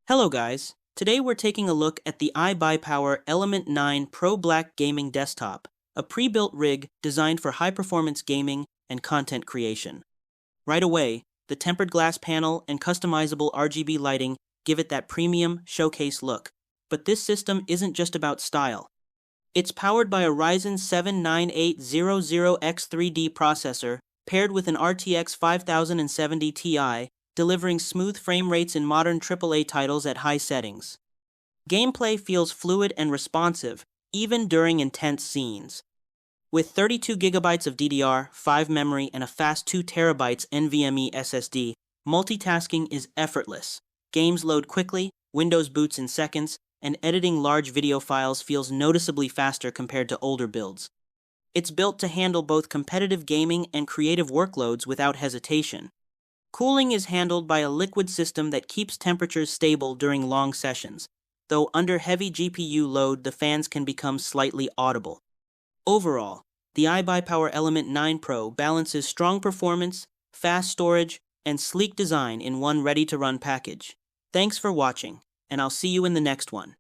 Hello guys, today we're taking a look at the iBUYPOWER Element 9 Pro Black Gaming Desktop, a pre-built rig designed for high-performance gaming and content creation. Right away, the tempered glass panel and customizable RGB lighting give it that premium, showcase look. But this system isn't just about style. It's powered by a Ryzen 7 9800X3D processor paired with an RTX 5070 Ti, delivering smooth frame rates in modern AAA titles at high settings. Gameplay feels fluid and responsive, even during intense scenes. With 32GB of DDR5 memory and a fast 2TB NVMe SSD, multitasking is effortless. Games load quickly, Windows boots in seconds, and editing large video files feels noticeably faster compared to older builds. It's built to handle both competitive gaming and creative workloads without hesitation. Cooling is handled by a liquid system that keeps temperatures stable during long sessions, though under heavy GPU load the fans can become slightly audible. Overall, the iBUYPOWER Element 9 Pro balances strong performance, fast storage, and sleek design in one ready-to-run package. Thanks for watching, and I'll see you in the next one.